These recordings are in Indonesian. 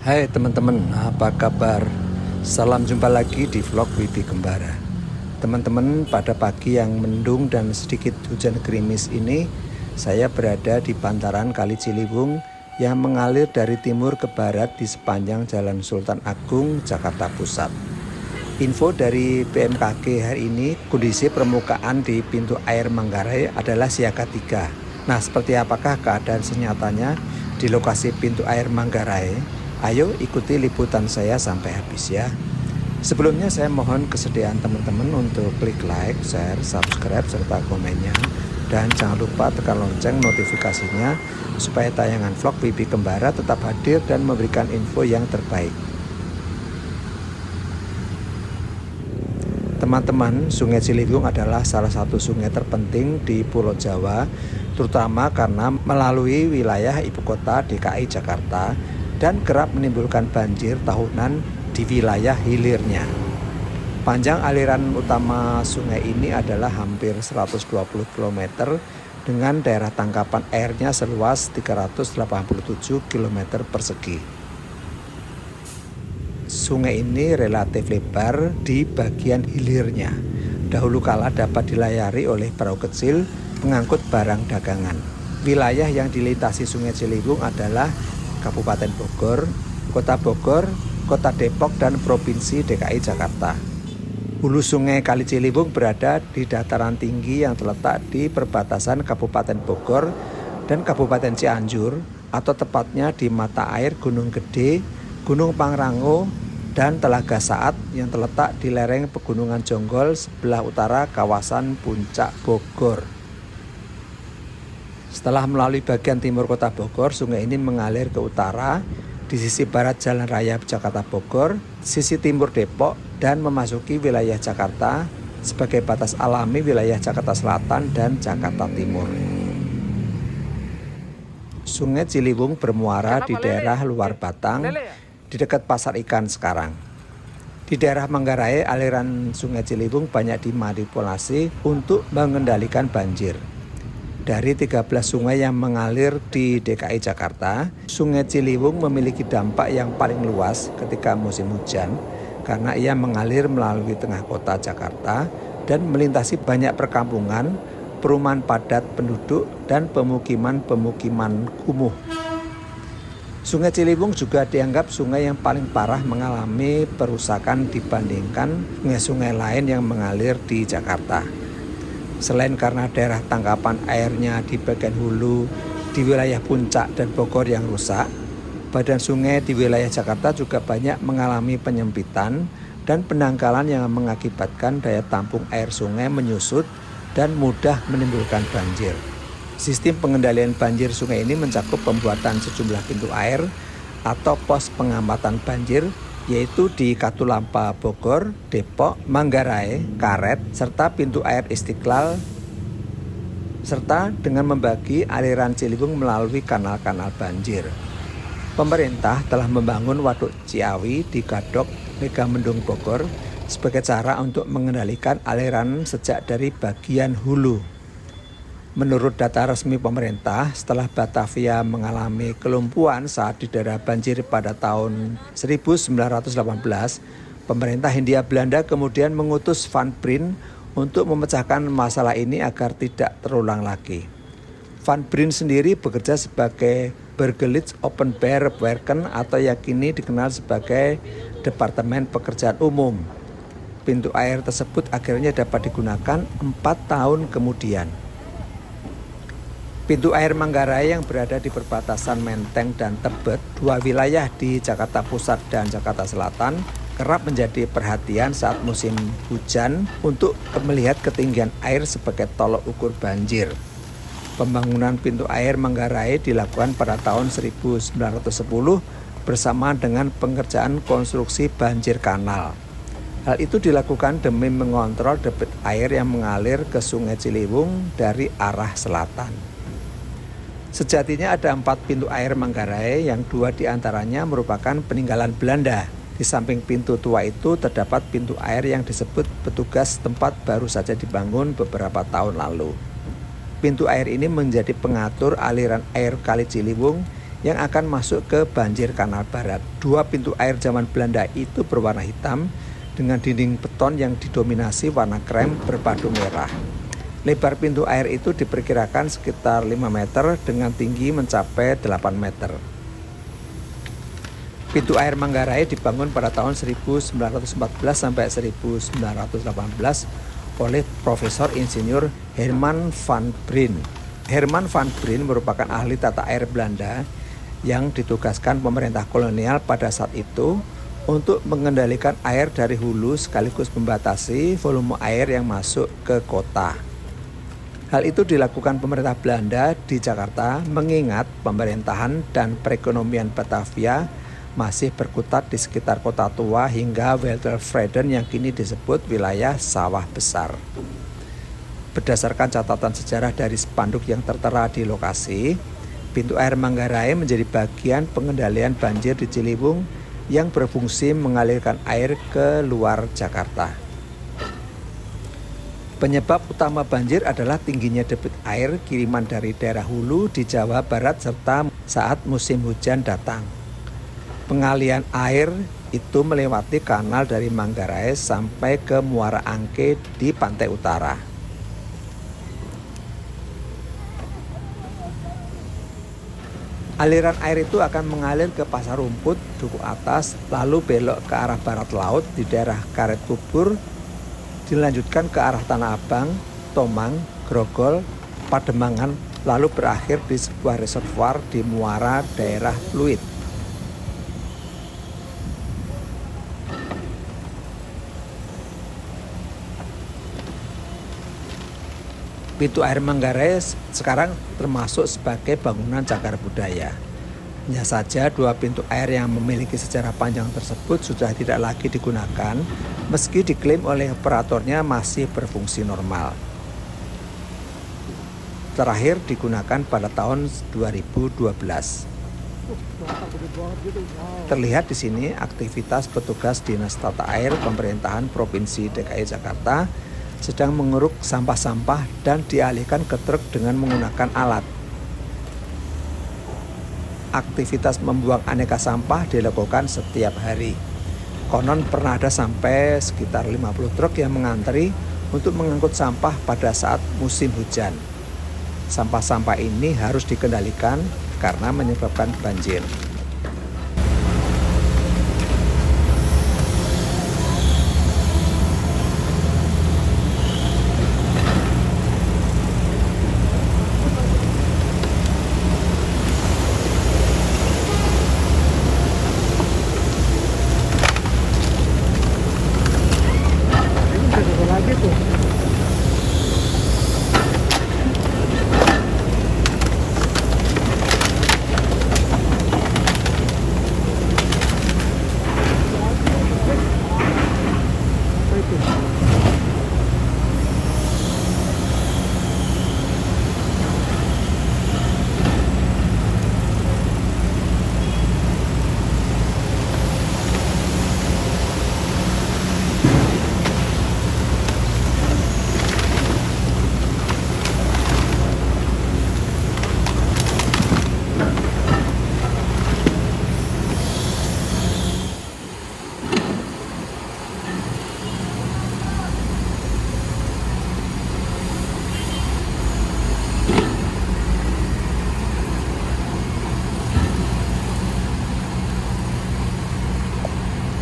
Hai teman-teman, apa kabar? Salam jumpa lagi di vlog Wibi Kembara. Teman-teman, pada pagi yang mendung dan sedikit hujan gerimis ini, saya berada di bantaran Kali Ciliwung yang mengalir dari timur ke barat di sepanjang Jalan Sultan Agung, Jakarta Pusat. Info dari BMKG hari ini, kondisi permukaan di pintu air Manggarai adalah siaga 3. Nah, seperti apakah keadaan senyatanya di lokasi pintu air Manggarai? Ayo ikuti liputan saya sampai habis ya. Sebelumnya saya mohon kesediaan teman-teman untuk klik like, share, subscribe, serta komennya. Dan jangan lupa tekan lonceng notifikasinya supaya tayangan vlog Wibi Kembara tetap hadir dan memberikan info yang terbaik. Teman-teman, Sungai Ciliwung adalah salah satu sungai terpenting di Pulau Jawa, terutama karena melalui wilayah ibu kota DKI Jakarta dan kerap menimbulkan banjir tahunan di wilayah hilirnya. Panjang aliran utama sungai ini adalah hampir 120 km dengan daerah tangkapan airnya seluas 387 km persegi. Sungai ini relatif lebar di bagian hilirnya. Dahulu kala dapat dilayari oleh perahu kecil pengangkut barang dagangan. Wilayah yang dilintasi Sungai Ciliwung adalah Kabupaten Bogor, Kota Depok, dan Provinsi DKI Jakarta. Hulu Sungai Kali Ciliwung berada di dataran tinggi yang terletak di perbatasan Kabupaten Bogor dan Kabupaten Cianjur, atau tepatnya di mata air Gunung Gede, Gunung Pangrango, dan Telaga Saat yang terletak di lereng Pegunungan Jonggol sebelah utara kawasan Puncak Bogor. Setelah melalui bagian timur kota Bogor, sungai ini mengalir ke utara di sisi barat Jalan Raya Jakarta Bogor, sisi timur Depok, dan memasuki wilayah Jakarta sebagai batas alami wilayah Jakarta Selatan dan Jakarta Timur. Sungai Ciliwung bermuara di daerah Luar Batang, di dekat Pasar Ikan sekarang. Di daerah Manggarai, aliran Sungai Ciliwung banyak dimanipulasi untuk mengendalikan banjir. Dari 13 sungai yang mengalir di DKI Jakarta, Sungai Ciliwung memiliki dampak yang paling luas ketika musim hujan karena ia mengalir melalui tengah kota Jakarta dan melintasi banyak perkampungan, perumahan padat penduduk, dan pemukiman-pemukiman kumuh. Sungai Ciliwung juga dianggap sungai yang paling parah mengalami perusakan dibandingkan sungai-sungai lain yang mengalir di Jakarta. Selain karena daerah tangkapan airnya di bagian hulu di wilayah Puncak dan Bogor yang rusak, badan sungai di wilayah Jakarta juga banyak mengalami penyempitan dan pendangkalan yang mengakibatkan daya tampung air sungai menyusut dan mudah menimbulkan banjir. Sistem pengendalian banjir sungai ini mencakup pembuatan sejumlah pintu air atau pos pengamatan banjir, yaitu di Katulampa Bogor, Depok, Manggarai, Karet, serta pintu air Istiqlal, serta dengan membagi aliran Ciliwung melalui kanal-kanal banjir. Pemerintah telah membangun Waduk Ciawi di Gadok, Megamendung, Bogor sebagai cara untuk mengendalikan aliran sejak dari bagian hulu. Menurut data resmi pemerintah, setelah Batavia mengalami kelumpuhan saat didera banjir pada tahun 1918, pemerintah Hindia Belanda kemudian mengutus Van Brien untuk memecahkan masalah ini agar tidak terulang lagi. Van Brien sendiri bekerja sebagai Burgerlijk Openbaar Werken atau yang kini dikenal sebagai Departemen Pekerjaan Umum. Pintu air tersebut akhirnya dapat digunakan 4 tahun kemudian. Pintu air Manggarai yang berada di perbatasan Menteng dan Tebet, dua wilayah di Jakarta Pusat dan Jakarta Selatan, kerap menjadi perhatian saat musim hujan untuk melihat ketinggian air sebagai tolok ukur banjir. Pembangunan pintu air Manggarai dilakukan pada tahun 1910 bersamaan dengan pengerjaan konstruksi banjir kanal. Hal itu dilakukan demi mengontrol debit air yang mengalir ke Sungai Ciliwung dari arah selatan. Sejatinya ada 4 pintu air Manggarai yang 2 diantaranya merupakan peninggalan Belanda. Di samping pintu tua itu terdapat pintu air yang disebut petugas tempat baru saja dibangun beberapa tahun lalu. Pintu air ini menjadi pengatur aliran air Kali Ciliwung yang akan masuk ke banjir Kanal Barat. Dua pintu air zaman Belanda itu berwarna hitam dengan dinding beton yang didominasi warna krem berpadu merah. Lebar pintu air itu diperkirakan sekitar 5 meter dengan tinggi mencapai 8 meter. Pintu air Manggarai dibangun pada tahun 1914 sampai 1918 oleh Profesor Insinyur Herman van Brien. Herman van Brien merupakan ahli tata air Belanda yang ditugaskan pemerintah kolonial pada saat itu untuk mengendalikan air dari hulu sekaligus membatasi volume air yang masuk ke kota. Hal itu dilakukan pemerintah Belanda di Jakarta mengingat pemerintahan dan perekonomian Batavia masih berkutat di sekitar kota tua hingga Weltervreden yang kini disebut wilayah sawah besar. Berdasarkan catatan sejarah dari spanduk yang tertera di lokasi, pintu air Manggarai menjadi bagian pengendalian banjir di Ciliwung yang berfungsi mengalirkan air ke luar Jakarta. Penyebab utama banjir adalah tingginya debit air kiriman dari daerah hulu di Jawa Barat serta saat musim hujan datang. Pengalian air itu melewati kanal dari Manggarai sampai ke Muara Angke di pantai utara. Aliran air itu akan mengalir ke Pasar Rumput, Duku Atas, lalu belok ke arah barat laut di daerah Karet Kubur, dilanjutkan ke arah Tanah Abang, Tomang, Grogol, Pademangan, lalu berakhir di sebuah reservoir di muara daerah Pluit. Pintu air Manggarai sekarang termasuk sebagai bangunan cagar budaya. Hanya saja dua pintu air yang memiliki sejarah panjang tersebut sudah tidak lagi digunakan meski diklaim oleh operatornya masih berfungsi normal. Terakhir digunakan pada tahun 2012. Terlihat di sini aktivitas petugas Dinas Tata Air Pemerintahan Provinsi DKI Jakarta sedang mengeruk sampah-sampah dan dialihkan ke truk dengan menggunakan alat. Aktivitas membuang aneka sampah dilakukan setiap hari. Konon pernah ada sampai sekitar 50 truk yang mengantri untuk mengangkut sampah pada saat musim hujan. Sampah-sampah ini harus dikendalikan karena menyebabkan banjir.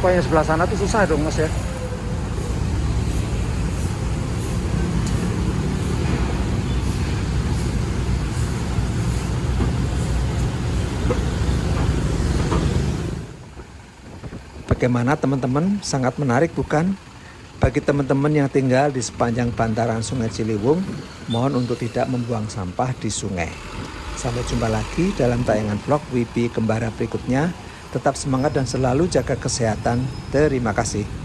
Kok yang sebelah sana tuh susah dong mas ya? Bagaimana teman-teman? Sangat menarik bukan? Bagi teman-teman yang tinggal di sepanjang bantaran Sungai Ciliwung, mohon untuk tidak membuang sampah di sungai. Sampai jumpa lagi dalam tayangan vlog WP Kembara berikutnya. Tetap semangat dan selalu jaga kesehatan. Terima kasih.